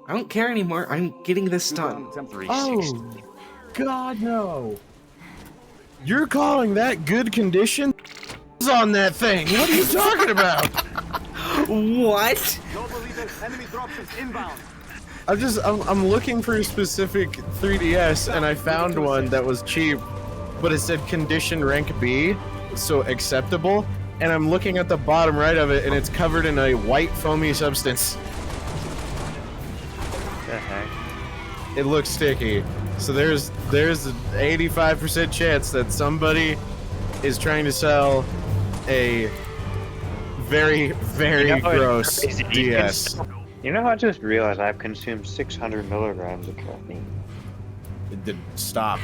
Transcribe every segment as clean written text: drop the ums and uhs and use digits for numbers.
I don't care anymore. I'm getting this done. Oh, God, no. You're calling that good condition? On that thing. What are you talking about? What? I'm looking for a specific 3DS, and I found one that was cheap, but it said condition rank B, so acceptable. And I'm looking at the bottom right of it, and it's covered in a white foamy substance. The heck? It looks sticky. So there's an 85% chance that somebody is trying to sell a very, very gross DS. You know, I just realized I've consumed 600 milligrams of caffeine. It did stop.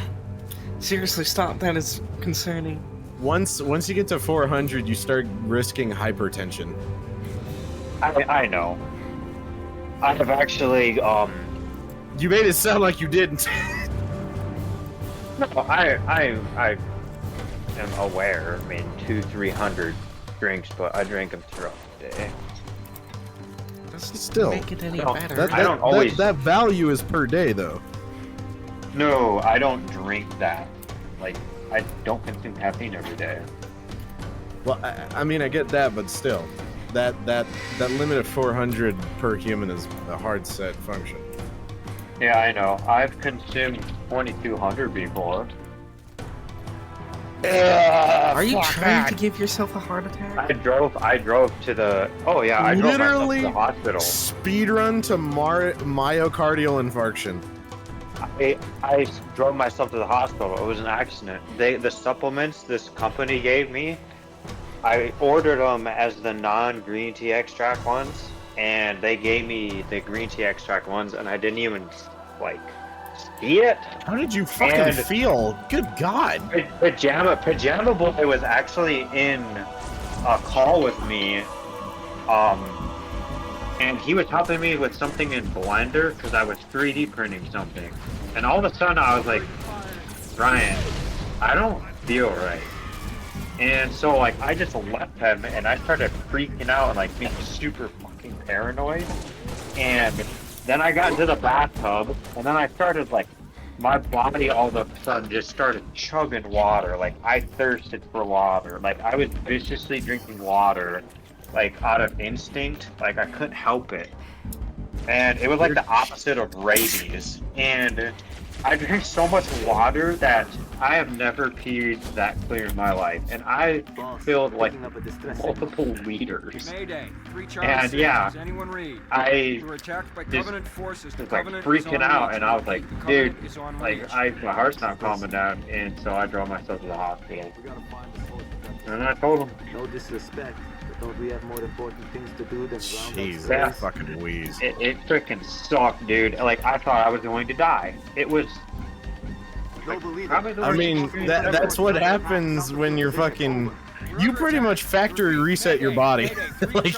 Seriously, stop. That is concerning. Once you get to 400, you start risking hypertension. I know. I have actually, You made it sound like you didn't. No, I am aware. I mean, 200-300 drinks, but I drink them throughout the day. Doesn't Still, make it any no, better. I don't always. That value is per day, though. No, I don't drink that. Like, I don't consume caffeine every day. Well, I mean, I get that, but still, that limit of 400 per human is a hard set function. Yeah, I know. I've consumed 2,200 before. Are you trying to give yourself a heart attack? I drove to the. Oh yeah, I drove myself to the hospital. Speedrun to myocardial infarction. I drove myself to the hospital. It was an accident. The supplements this company gave me, I ordered them as the non-green tea extract ones, and they gave me the green tea extract ones, and I didn't even like see it. How did you fucking feel? Good God. Pajama Boy was actually in a call with me, and he was helping me with something in Blender because I was 3D printing something. And all of a sudden I was like, Brian, I don't feel right. And so like I just left him and I started freaking out and like being super fucking paranoid. And then I got into the bathtub and then I started like, my body all of a sudden just started chugging water. Like I thirsted for water. Like I was viciously drinking water, like out of instinct. Like I couldn't help it. And it was like the opposite of rabies. And I drank so much water that I have never peed that clear in my life. And I filled like multiple liters. And yeah, I just was like freaking out. And I was like, dude, like my heart's not calming down. And so I drove myself to the hospital. And I told him, no disrespect. Don't we have more important things to do than Jesus, yeah. fucking wheeze. It freaking sucked, dude. Like I thought I was going to die. It was. Like, I mean, that's what happens when you're fucking. You pretty much factory reset your body. Like,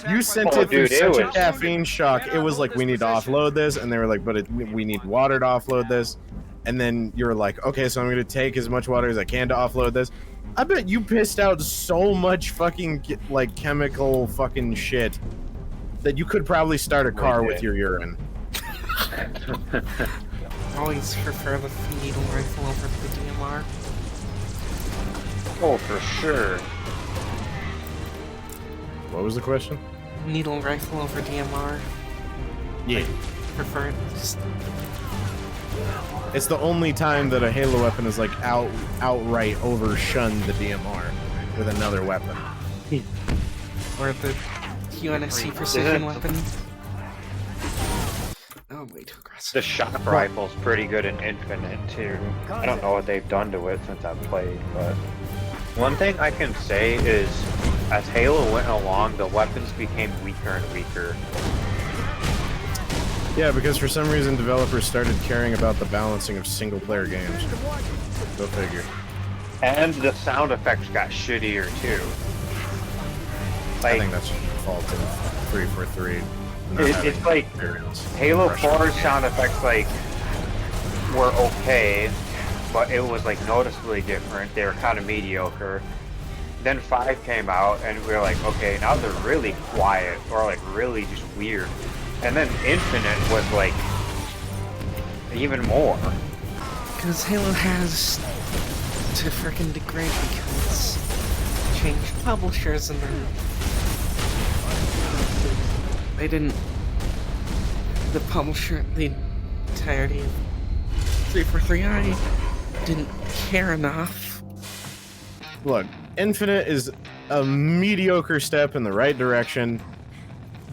you sent it through such a caffeine shock. It was like, we need to offload this, and they were like, but we need water to offload this. And then you're like, okay, so I'm gonna take as much water as I can to offload this. I bet you pissed out so much fucking like chemical fucking shit that you could probably start a car with your urine. Always prefer the needle rifle over the DMR. Oh, for sure. What was the question? Needle rifle over DMR. Yeah. Prefer it. Just... It's the only time that a Halo weapon is like outright overshunned the DMR with another weapon. Or the UNSC precision weapon. Oh, way too aggressive. The shock rifle's pretty good in Infinite too. I don't know what they've done to it since I've played, but one thing I can say is as Halo went along, the weapons became weaker and weaker. Yeah, because for some reason developers started caring about the balancing of single-player games. Go figure. And the sound effects got shittier too. Like, I think that's just the fault of 343. It's like Halo 4 sound effects like were okay, but it was like noticeably different. They were kind of mediocre. Then 5 came out, and we were like, okay, now they're really quiet or like really just weird. And then Infinite was like even more. Because Halo has to frickin' degrade because changed publishers and then they didn't. The publisher, the entirety of 343i didn't care enough. Look, Infinite is a mediocre step in the right direction,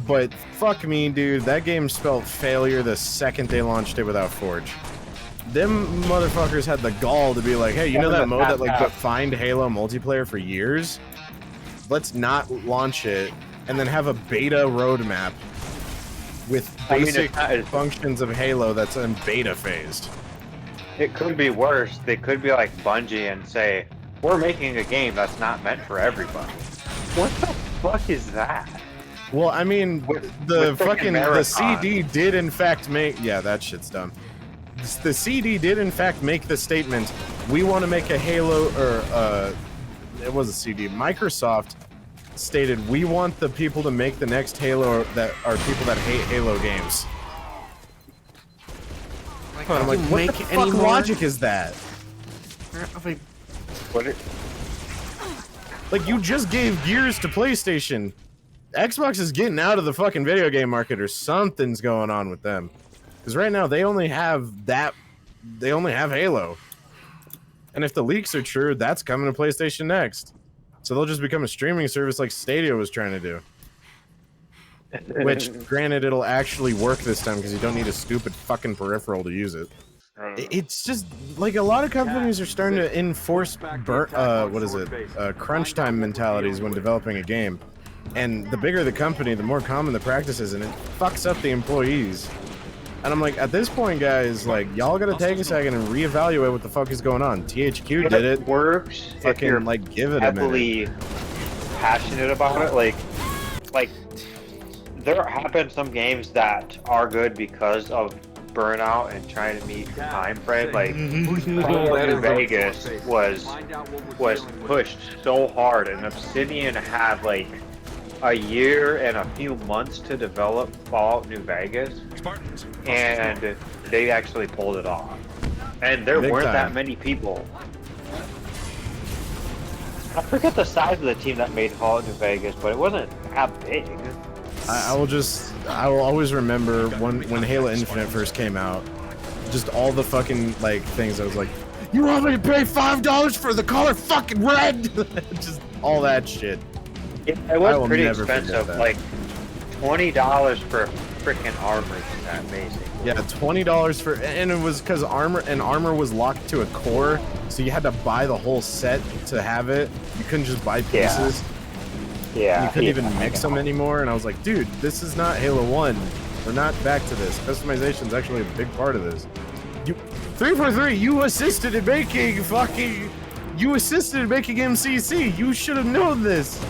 but fuck me, dude, that game spelled failure the second they launched it without Forge. Them motherfuckers had the gall to be like, hey, you know that mode that like defined Halo multiplayer for years? Let's not launch it and then have a beta roadmap with basic functions of Halo that's in beta phased. It could be worse. They could be like Bungie and say, we're making a game that's not meant for everybody. What the fuck is that? Well, I mean, the Marathon. CD did in fact make... Yeah, that shit's dumb. The CD did in fact make the statement, we want to make a Halo, or it was a CD. Microsoft stated, we want the people to make the next Halo that are people that hate Halo games. Like, I'm like, what the fuck logic is that? Like, you just gave Gears to PlayStation. Xbox is getting out of the fucking video game market, or something's going on with them. Because right now, they only have that... They only have Halo. And if the leaks are true, that's coming to PlayStation next. So they'll just become a streaming service like Stadia was trying to do. Which, granted, it'll actually work this time because you don't need a stupid fucking peripheral to use it. It's just, like, a lot of companies are starting to enforce, crunch time mentalities when developing a game. And the bigger the company, the more common the practice is, and it fucks up the employees. And I'm like, at this point, guys, like, y'all gotta take a second and reevaluate what the fuck is going on. THQ did it. Works if you're like, give it a minute. Passionate about it. Like, there have been some games that are good because of burnout and trying to meet time frame. Like, New Vegas was pushed so hard, and Obsidian had like a year and a few months to develop Fallout New Vegas, Spartans, and they actually pulled it off. And there weren't that many people. I forget the size of the team that made Fallout New Vegas, but it wasn't that big. I will always remember when Halo Infinite first came out, just all the fucking, like, things I was like, you want me to pay $5 for the color fucking red? Just all that shit. It was pretty expensive, like $20 for freaking armor. Isn't that amazing? Yeah, $20 for, and it was because armor was locked to a core, so you had to buy the whole set to have it. You couldn't just buy pieces. Yeah. You couldn't even mix them anymore, and I was like, dude, this is not Halo 1. We're not back to this. Customization is actually a big part of this. 343, you assisted in making MCC. You should have known this.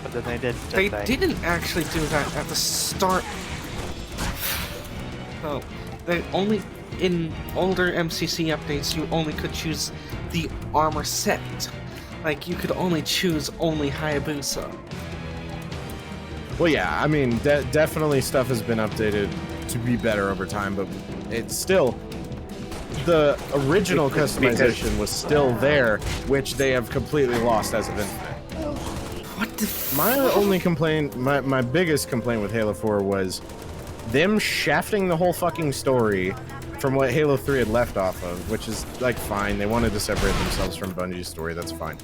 But then they did. They didn't actually do that at the start. No, they only, in older MCC updates, you only could choose the armor set. Like, you could only choose only Hayabusa. Well, yeah, I mean, definitely stuff has been updated to be better over time, but it's still, the original customization was still there, which they have completely lost as of Infinite. What the My only complaint, my biggest complaint with Halo 4 was them shafting the whole fucking story from what Halo 3 had left off of, which is, like, fine. They wanted to separate themselves from Bungie's story, that's fine.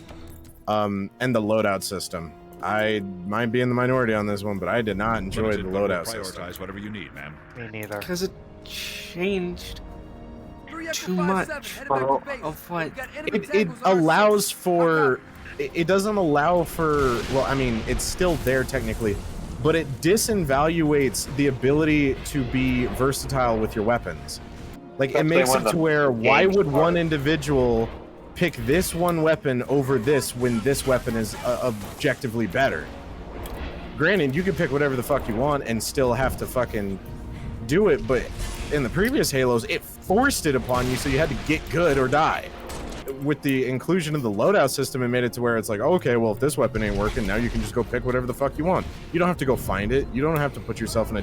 And the loadout system. I might be in the minority on this one, but I did not enjoy the loadout system. Prioritize whatever you need, man. Me neither. Because it changed too much of what... It allows for... It doesn't allow for... Well, I mean, it's still there technically, but it disinvaluates the ability to be versatile with your weapons. Like, it makes it to where, why would one individual pick this one weapon over this when this weapon is objectively better? Granted, you can pick whatever the fuck you want and still have to fucking do it, but in the previous Halos, it forced it upon you, so you had to get good or die. with the inclusion of the loadout system, it made it to where it's like, okay, well, if this weapon ain't working, now you can just go pick whatever the fuck you want. You don't have to go find it. You don't have to put yourself in a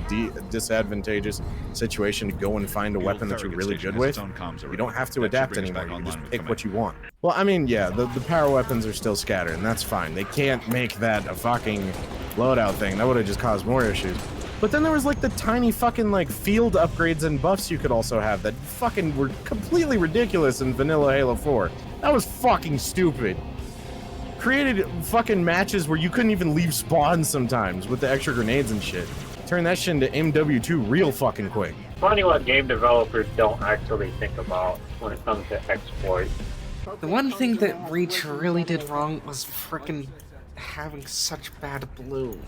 disadvantageous situation to go and find a weapon that you're really good with. You don't have to adapt anymore. You can just pick what you want. Well, I mean, yeah, the power weapons are still scattered, and that's fine. They can't make that a fucking loadout thing. That would have just caused more issues. But then there was like the tiny fucking like field upgrades and buffs you could also have that fucking were completely ridiculous in vanilla Halo 4. That was fucking stupid. Created fucking matches where you couldn't even leave spawns sometimes with the extra grenades and shit. Turn that shit into MW2 real fucking quick. Funny what game developers don't actually think about when it comes to exploits. The one thing that Reach really did wrong was frickin' having such bad blue.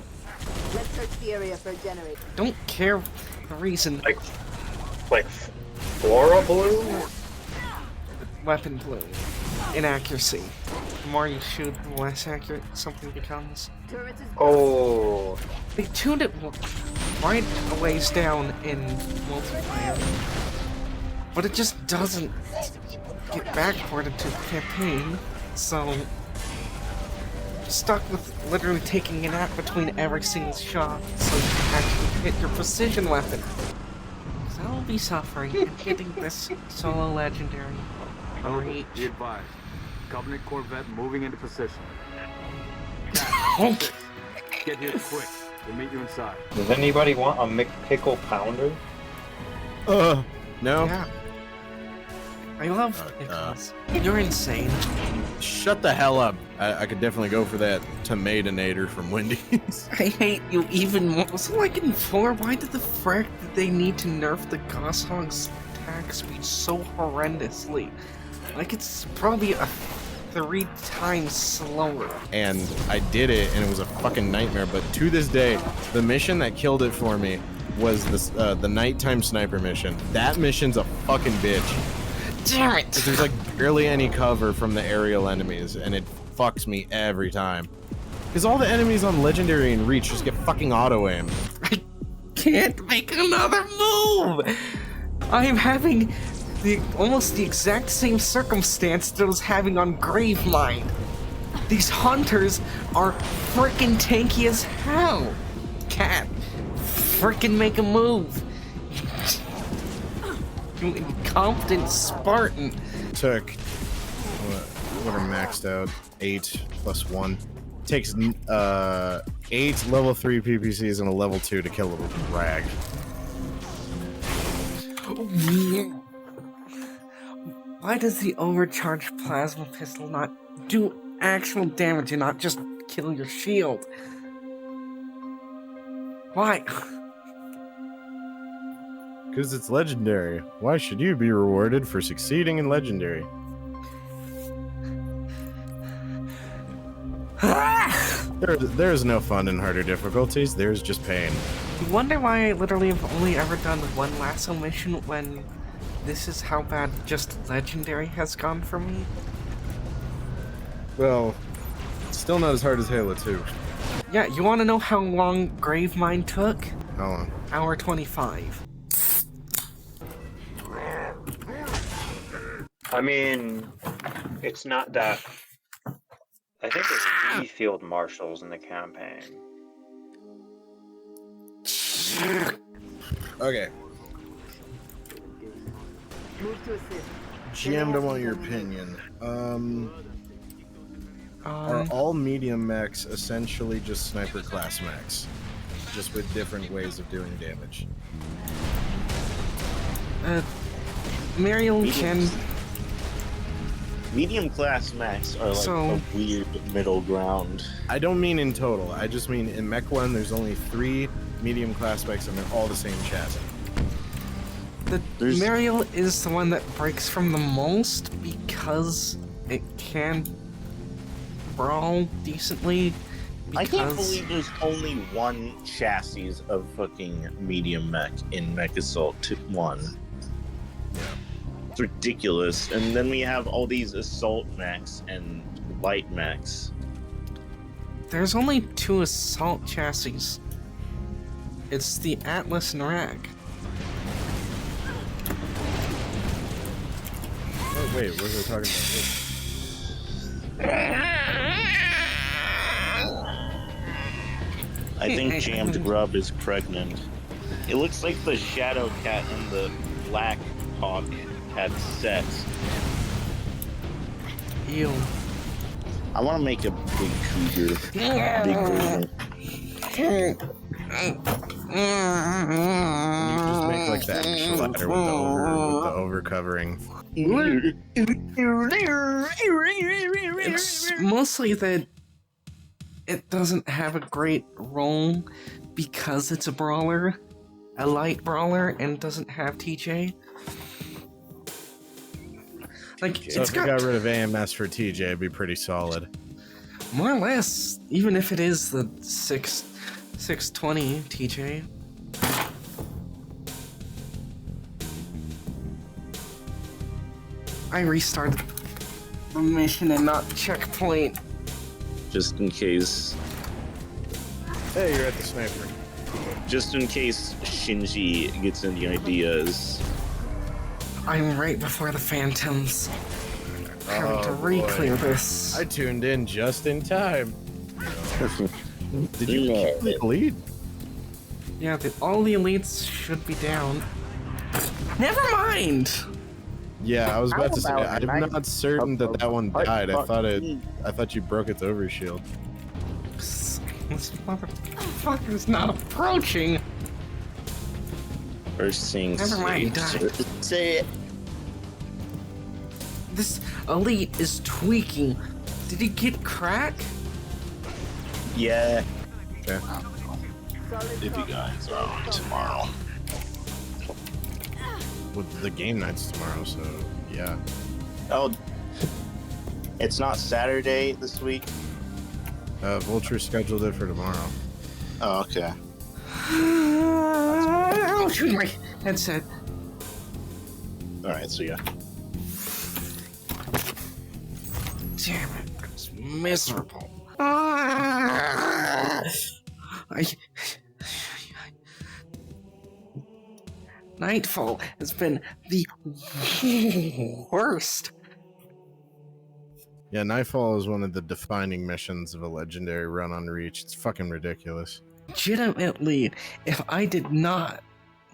Let's search the area for a generator. Don't care the reason. Like Flora Blue? Weapon blue. Inaccuracy. The more you shoot, the less accurate something becomes. Turret is Oh. They tuned it right a ways down in multiplayer, but it just doesn't get backported to the campaign, so stuck with literally taking a nap between every single shot so you can actually hit your precision weapon. So I'll be suffering and hitting this solo legendary. HaloReach, be advised. Covenant Corvette moving into position. Okay. Get here quick. We'll meet you inside. Does anybody want a McPickle Pounder? No? Yeah. I love pickles. You're insane. Shut the hell up. I could definitely go for that Tomatonator from Wendy's. I hate you even more. So like in 4, why did the frick did they need to nerf the Gosshog's attack speed so horrendously? Like it's probably a 3 times slower. And I did it, and it was a fucking nightmare. But to this day, the mission that killed it for me was this, the nighttime sniper mission. That mission's a fucking bitch. Damn it! There's like barely any cover from the aerial enemies, and it fucks me every time. Because all the enemies on Legendary and Reach just get fucking auto-aimed. I can't make another move! I'm having almost the exact same circumstance that I was having on Gravemind. These hunters are frickin' tanky as hell. Can't frickin' make a move. You incompetent Spartan. Took, what are maxed out? 8 plus 1. Takes 8 level 3 PPCs and a level 2 to kill a rag. Why does the overcharged plasma pistol not do actual damage and not just kill your shield? Why? Because it's Legendary. Why should you be rewarded for succeeding in Legendary? There's no fun in harder difficulties, there's just pain. You wonder why I literally have only ever done one lasso mission when this is how bad just Legendary has gone for me? Well, it's still not as hard as Halo 2. Yeah, you wanna know how long Gravemind took? How long? Hour 25. I mean, it's not that. I think there's 3 field marshals in the campaign. Okay. move to assist. GM, I want your opinion. Are all medium mechs essentially just sniper class mechs? Just with different ways of doing damage? Mariel can... Medium class mechs are like a weird middle ground. I don't mean in total. I just mean in Mech 1, there's only 3 medium class mechs and they're all the same chassis. Mariel is the one that breaks from the most because it can brawl decently. I can't believe there's only 1 chassis of fucking medium mech in MechAssault 1. Yeah. It's ridiculous. And then we have all these assault mechs and light mechs. There's only 2 assault chassis. It's the Atlas and Rag. Oh wait, what was I talking about? I think Jammed Grub is pregnant. It looks like the Shadow Cat and the Black Hawk had sex. Ew. I want to make a big cougar. Big cougar. You just make like the actual ladder with the over covering. It's mostly that it doesn't have a great role because it's a brawler, a light brawler, and doesn't have TJ. Like, So it's if we got rid of AMS for TJ, it'd be pretty solid. more or less, even if it is the 620 TJ. I restarted the mission and not checkpoint. Just in case. Hey, you're at the sniper. Just in case Shinji gets any ideas. I'm right before the phantoms. Having to Oh, re-clear boy. this. I tuned in just in time. Did you keep the lead? Yeah, all the elites should be down. Never mind! Yeah, I was about to say. about I'm night- not certain that one died. I thought you broke its overshield. This motherfucker's not approaching! First things Never mind, he died. Say it. This elite is tweaking. Did he get crack? Yeah. Okay. If you guys are on tomorrow. Well, the game night's tomorrow, so yeah. Oh, it's not Saturday this week. Vulture scheduled it for tomorrow. Oh, okay. Oh, shoot my headset. All right, so yeah. Damn it, it's miserable. I Nightfall has been the worst. Yeah, Nightfall is one of the defining missions of a legendary run on Reach. It's fucking ridiculous. Legitimately, if I did not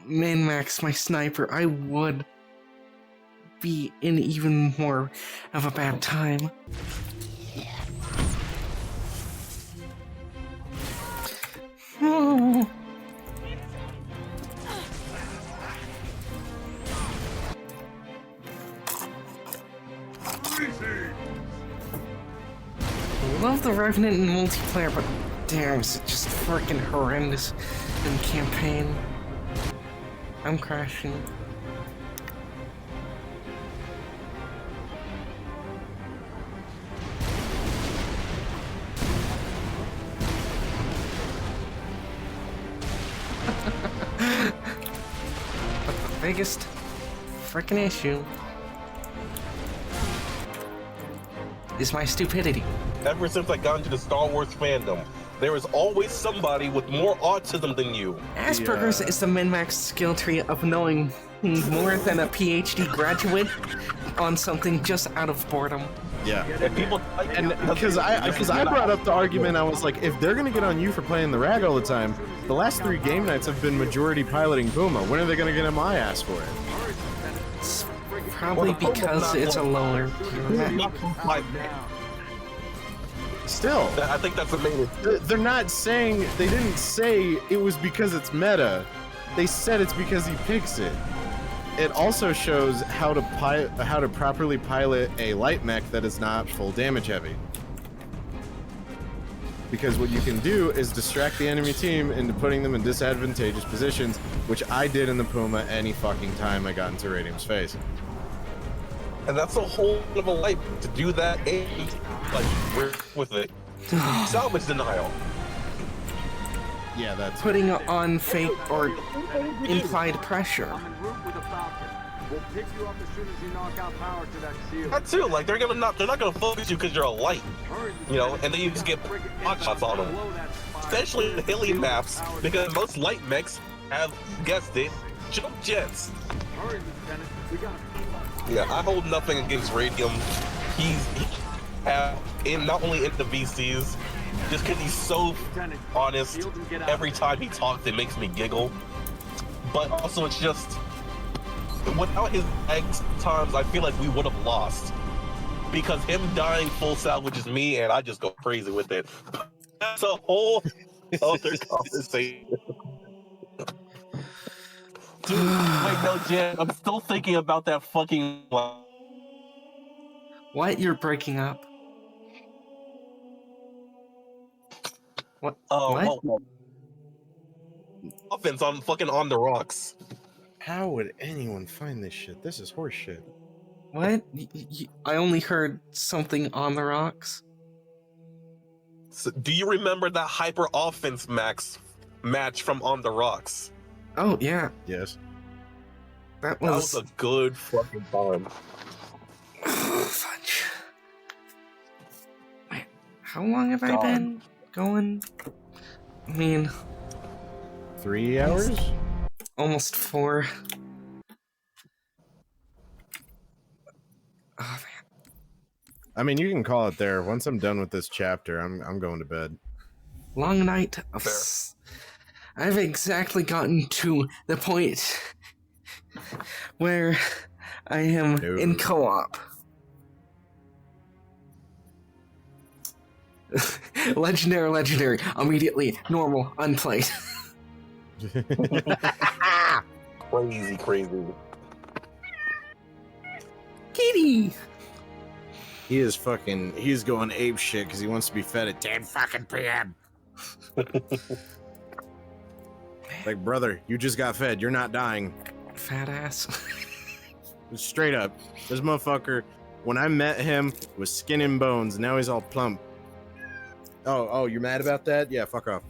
min-max my sniper, I would be in even more of a bad time. Oh. I love the Revenant in multiplayer, but damn, is it just freaking horrendous in campaign. I'm crashing. But the biggest freaking issue is my stupidity. Ever since I got into the Star Wars fandom, there is always somebody with more autism than you. Asperger's is the min-max skill tree of knowing more than a PhD graduate on something just out of boredom. Yeah. And people, And because I brought up the argument, I was like, if they're gonna get on you for playing the rag all the time, the last 3 game nights have been majority piloting Puma. When are they gonna get on my ass for it? It's probably because it's a lower tier mech. Still, I think that's the main. they're not saying, they didn't say it was because it's meta. They said it's because he picks it. It also shows how to properly pilot a light mech that is not full damage heavy. Because what you can do is distract the enemy team into putting them in disadvantageous positions, which I did in the Puma any fucking time I got into Radium's face. And that's a whole of a life to do that and like work with it. Salvage denial. Yeah, that's Putting on fake or implied pressure. I'm en route with a Falcon. We'll pick you up as soon as you knock out power to that shield. That too, like they're not gonna focus you because you're a light, Hurry, you know, and then you just get hot shots on them. Especially in the hilly maps, because most light mechs have, guessed it, jump jets. Hurry, Lieutenant. We got Yeah, I hold nothing against Radium. have in not only in the VCs, just because he's so honest. Every time he talks, it makes me giggle. But also, it's just without his eggs, times I feel like we would have lost because him dying full salvages me, and I just go crazy with it. That's a whole other conversation. Dude, wait, no, Jen, I'm still thinking about that fucking. What? You're breaking up? What? What? Well, offense on fucking on the rocks. How would anyone find this shit? This is horse shit. What? I only heard something on the rocks. So, do you remember that hyper offense match from On the Rocks? Oh yeah, Yes. that That was a good fucking time. Fudge. Wait, how long have I been going? I mean, 3 hours? almost 4. Oh man. I mean, you can call it there. Once I'm done with this chapter, I'm going to bed. Long night of I've exactly gotten to the point where I am in co-op. Legendary, immediately, normal, unplayed. Crazy. Kitty! He is fucking, he's going ape shit because he wants to be fed at 10 fucking p.m. Like, brother, you just got fed. You're not dying. Fat ass. Straight up. This motherfucker, when I met him, was skin and bones. Now he's all plump. Oh, you're mad about that? Yeah, fuck off.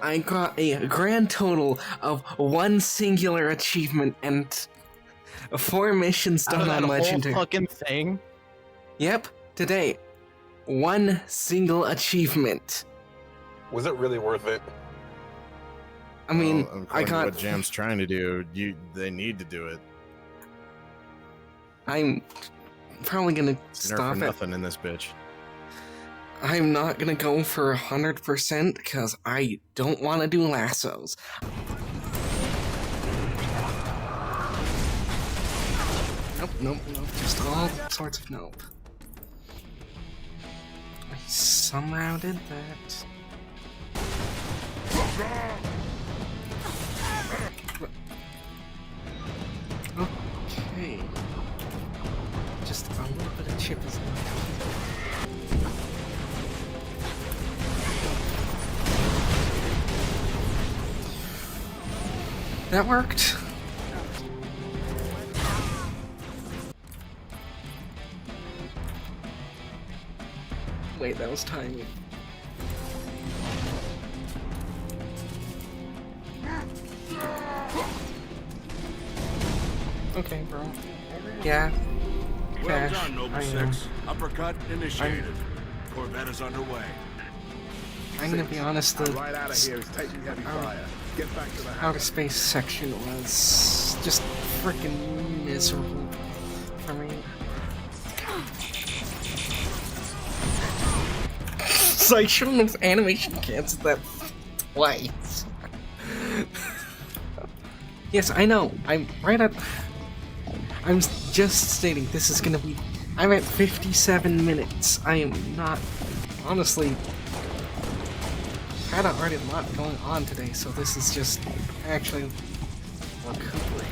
I got a grand total of 1 singular achievement and 4 missions done on Legendary. Whole fucking thing? Yep, today. 1 single achievement. Was it really worth it? I mean, well, I got. What Jam's trying to do, they need to do it. I'm probably gonna It's nerf stop for it. nothing in this bitch. I'm not gonna go for 100% because I don't want to do lassos. Nope. Just all sorts of nope. I somehow did that. Okay. Just a little bit of chip is left. That worked. Wait, that was tiny. Okay, bro. Yeah. Well Cash. done, Noble 6. Uppercut initiated. Corvette is underway. I'm gonna be honest, the Right out of here is taking heavy fire. Get back to the outer space section was just freaking miserable for me. So I shouldn't have animation canceled that twice. Yes, I know. I'm right at. I'm just stating this is gonna be. I'm at 57 minutes. I am not. Honestly, had already a lot going on today, so this is just actually recuperating.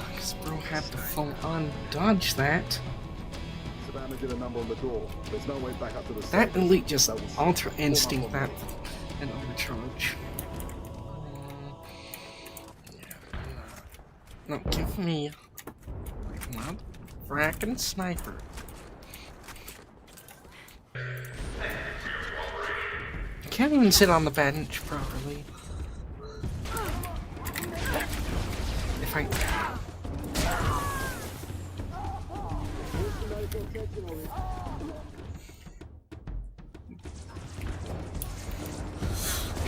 Because bro had to full on dodge that. Savannah did a number on the door. There's no way back up to the That surface. elite just That was ultra full instinct up that on and overcharge. No, give me not frackin' sniper. I can't even sit on the bench properly. If I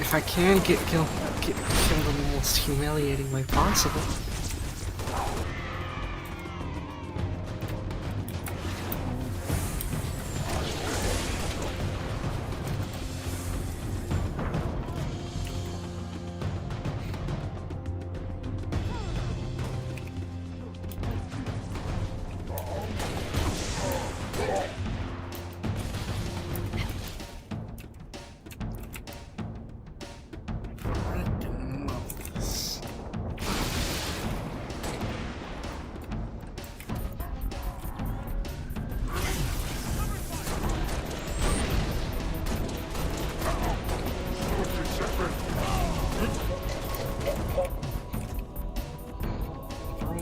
if I can get killed in the most humiliating way possible.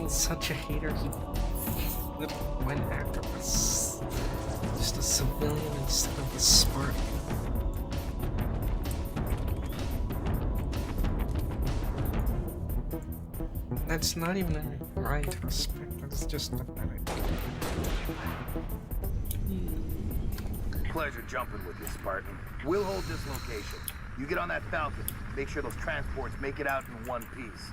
Such a hater, he went after us. Just a civilian instead of a Spartan. That's not even a right to respect, that's just pathetic. Pleasure jumping with you, Spartan. We'll hold this location. You get on that Falcon. Make sure those transports make it out in one piece.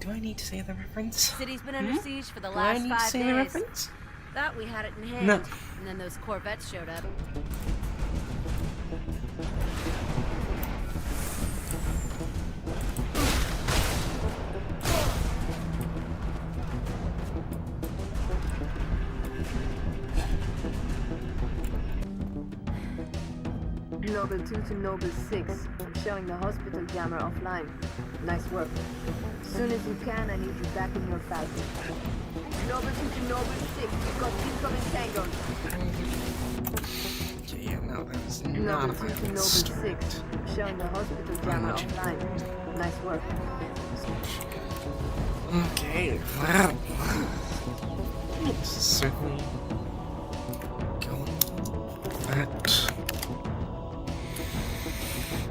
Do I need to say the reference? City's been under siege for the Do I last need to 5 say days. the reference? Thought we had it in hand. No. And then those Corvettes showed up. Noble 2 to Noble 6. I'm showing the hospital jammer offline. Nice work. As soon as you can, I need you back in your Falcon. Noble 2 to Noble 6. You've got incoming tangos. Yeah, no, that is not Noble a 2 to violent Noble start. 6. I'm showing the hospital jammer offline. Nice work. Okay, well, this is certainly going that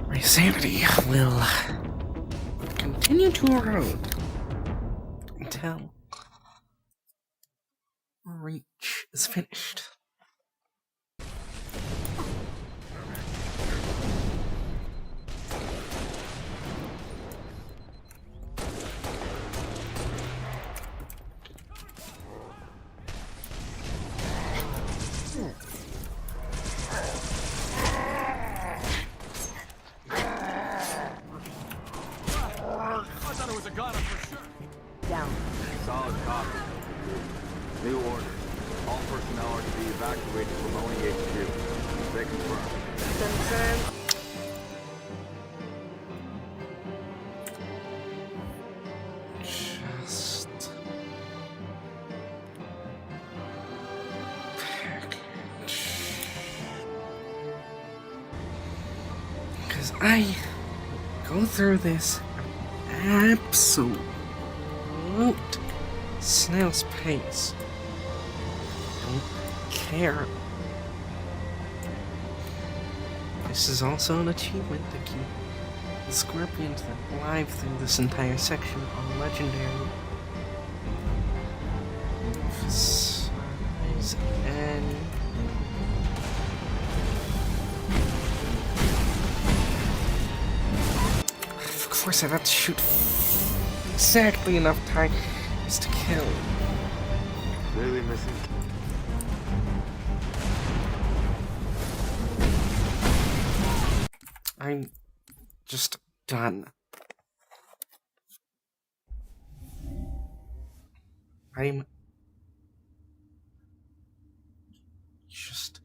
my sanity will continue to erode until HaloReach is finished. Down. Solid copy. New order. All personnel are to be evacuated from OEHQ. They confirm. Confirmed. Just because I go through this absolute snail's pace. Don't care. This is also an achievement to keep the scorpions that alive through this entire section on legendary. Size and of course I have to shoot exactly enough time just to kill. Really missing. I'm just done. I'm just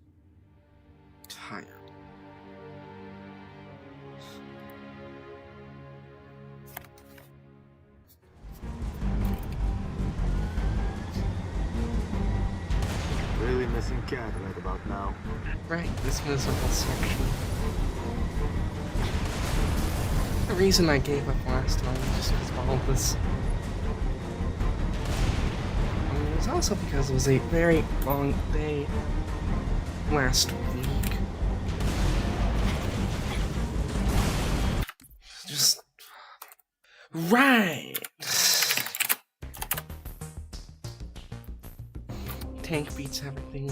tired. Really missing cat right about now. Right, this miserable section. The reason I gave up last time was just because of all of this. And it was also because it was a very long day last week. Just... Right! Tank beats everything.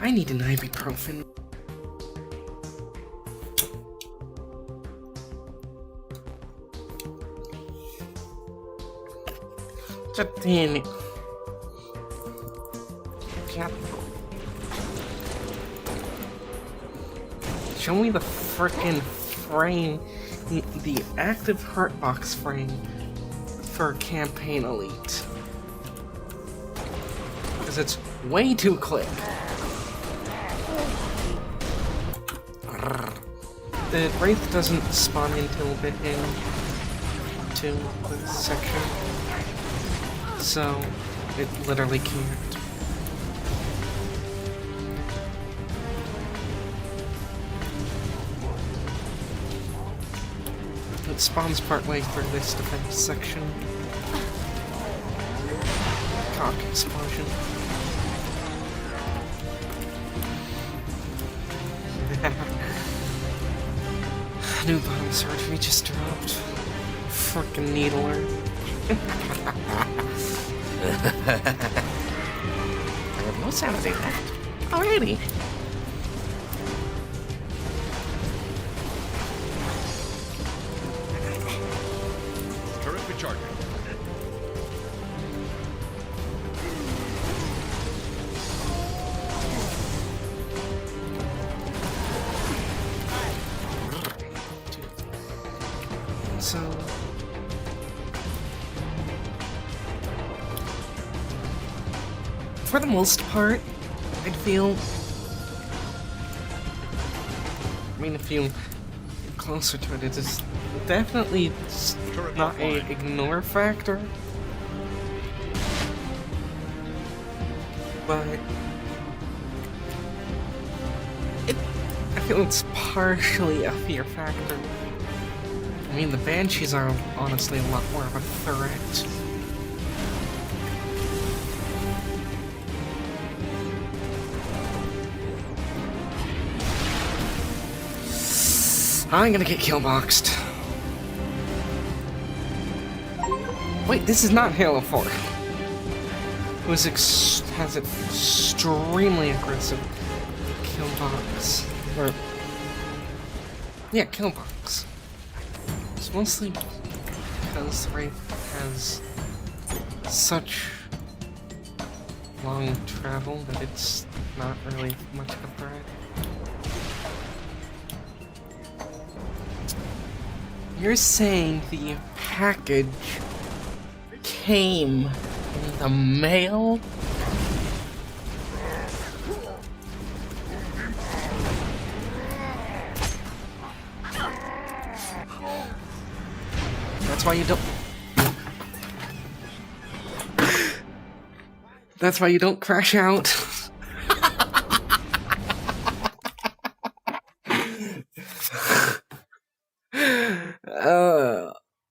I need an ibuprofen. God damn it. God. Show me the frickin' frame, the active Heartbox frame for Campaign Elite. Because it's way too quick. The Wraith doesn't spawn until a bit into the section, so it literally can't. It spawns partway through this defense section. Cock explosion. New bottom surgery just dropped. Frickin' needler. I have no sanity left. Alrighty. Turret recharging. So for the most part, I feel. I mean, if you get closer to it, it is definitely not a ignore factor, but I feel it's partially a fear factor. I mean, the Banshees are honestly a lot more of a threat. I'm gonna get killboxed. Wait, this is not Halo 4. Has extremely aggressive killbox. Or yeah, killbox. It's mostly because Wraith has such long travel that it's not really much of a threat. You're saying the package came in the mail? That's why you don't... That's why you don't crash out.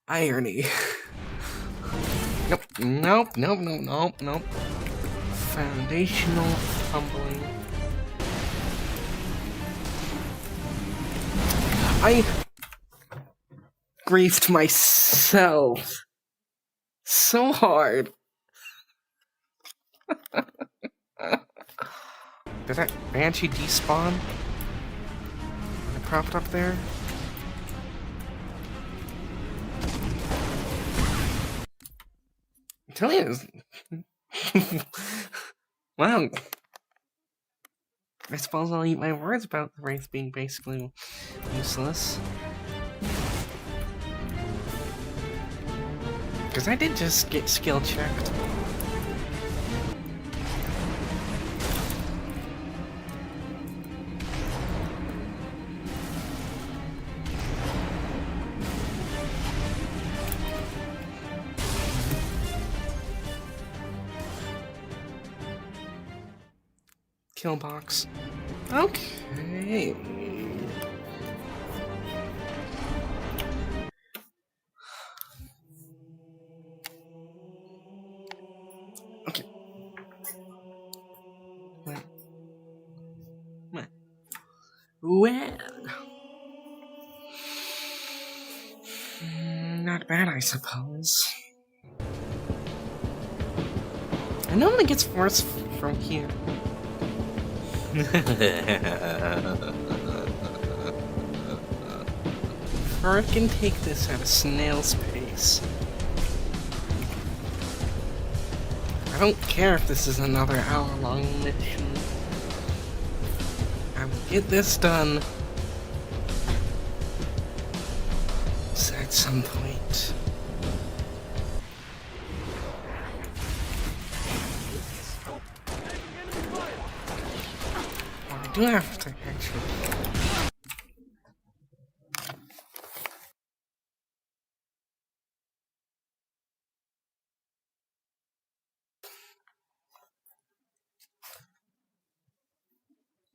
Irony. Nope. Foundational fumbling. I griefed myself so hard. Did that Banshee despawn? When it propped up there? I'm telling you. Wow. I suppose I'll eat my words about the Wraith being basically useless. Because I did just get skill checked. Kill box. Okay. Well, not bad, I suppose. It only gets worse from here. Or I can take this at a snail's pace. I don't care if this is another hour-long mission. I will get this done at some point. Well, I do have to actually.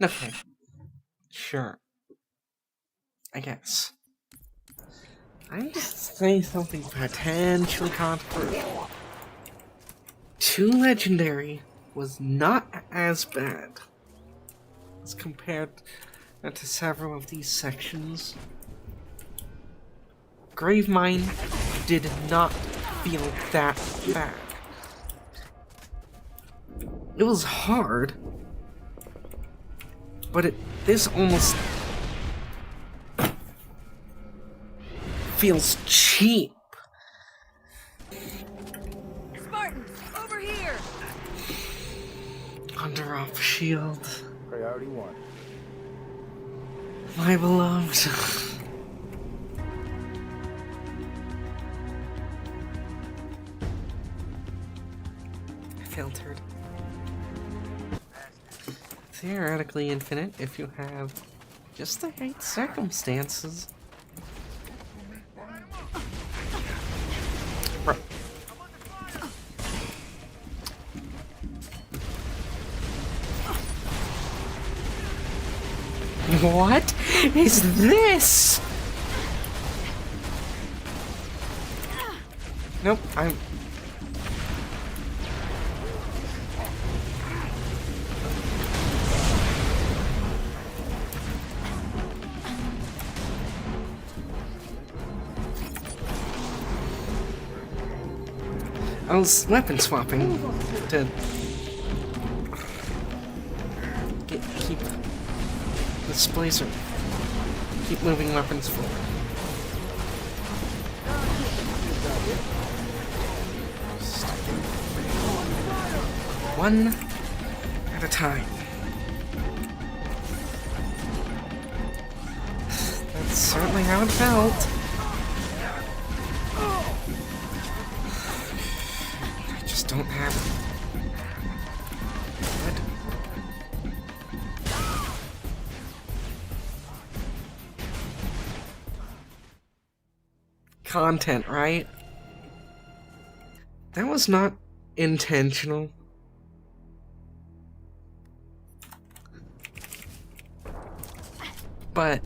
Okay. Sure. I guess. I'm just saying something potentially controversial. 2 Legendary was not as bad as compared to several of these sections. Gravemine did not feel that bad. It was hard, but this almost feels cheap. Spartans, over here! Under off shield. Priority 1. My beloved. Filtered. Theoretically infinite if you have just the right circumstances. Bro. What is this? Nope, I'm... I was weapon swapping to keep this blazer, keep moving weapons forward. One at a time. That's certainly how it felt. Don't have it. Content, right? That was not intentional. But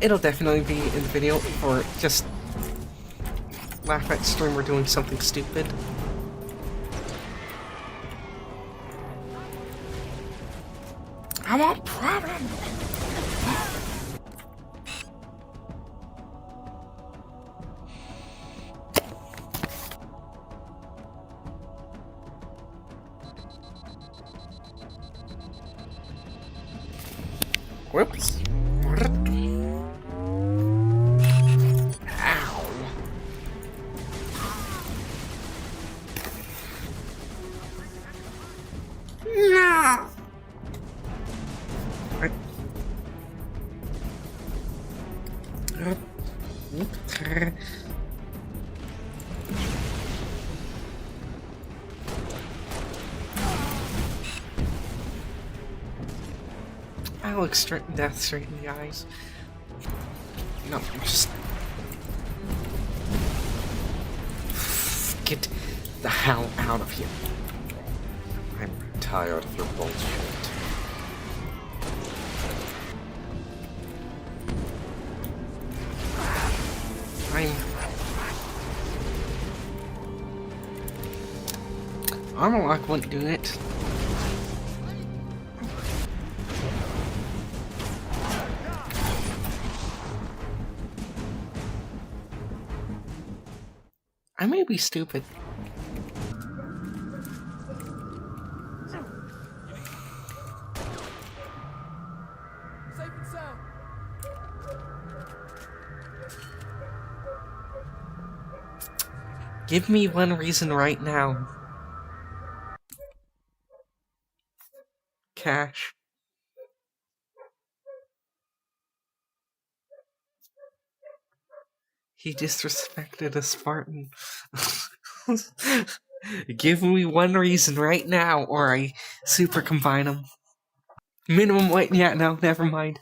it'll definitely be in the video for just laugh at streamer doing something stupid. I want problem. Whoops. I look death straight in the eyes. No, just get the hell out of here. I'm tired of your bullshit. Armor lock wouldn't do it. I may be stupid. Safe and sound. Give me one reason right now. Cash. He disrespected a Spartan. Give me one reason right now, or I super combine them. Minimum wage. Yeah, no, never mind.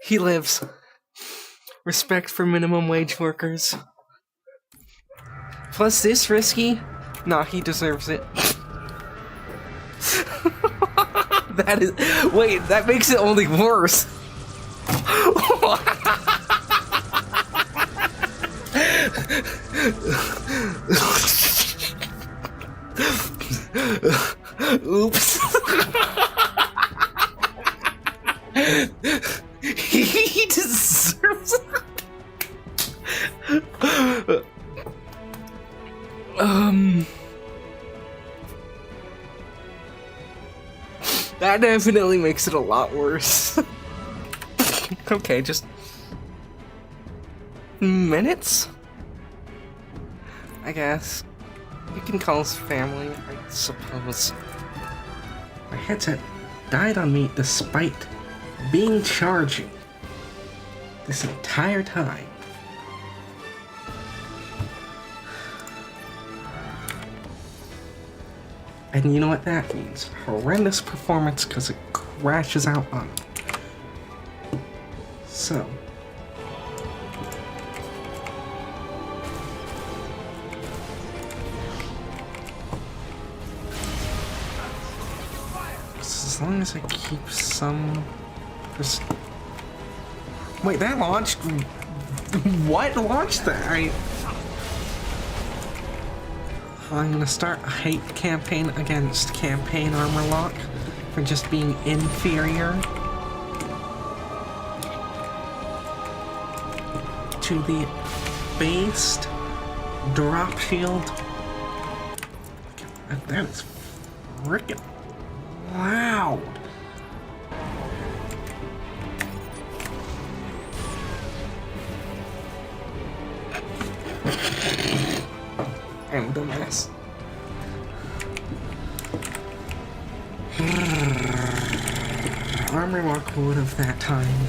He lives. Respect for minimum wage workers. Plus this risky? Nah, he deserves it. That is. Wait, that makes it only worse. Oops. He deserves it. That definitely makes it a lot worse. Okay, just minutes? I guess. You can call us family, I suppose. My headset died on me despite being charging this entire time. And you know what that means? Horrendous performance because it crashes out on me. So. As long as I keep some... Wait, that launched... What launched that? I'm gonna start a hate campaign against Campaign Armor Lock for just being inferior to the based drop shield. That is frickin' loud. I'm the mess. Armor Lock would have that time.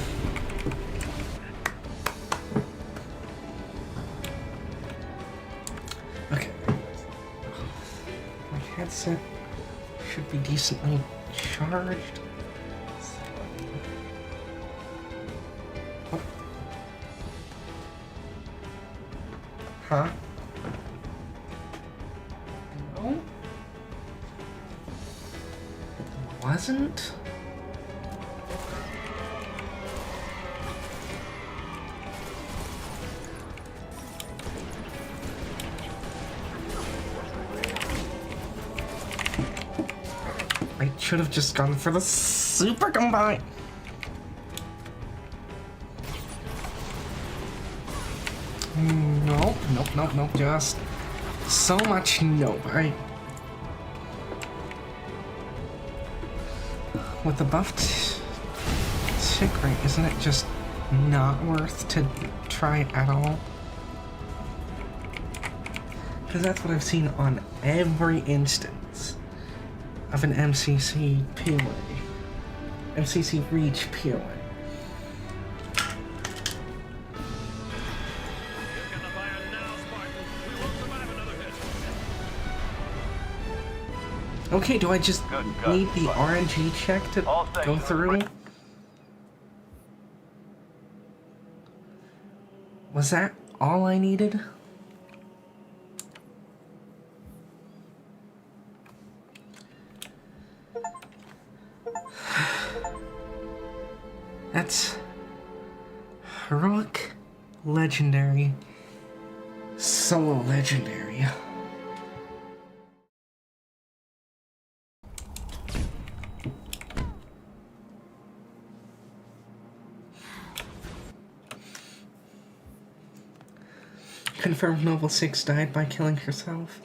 Okay. My headset should be decently charged. Oh. Huh? No? Wasn't? I should have just gone for the super combine. Nope, nope, just so much nope. With the buffed tick rate, isn't it just not worth to try at all? Because that's what I've seen on every instance of an MCC POA. MCC Reach POA. Okay, do I just need the RNG check to go through? Was that all I needed? That's heroic, legendary, solo legendary. Confirmed Noble 6 died by killing herself.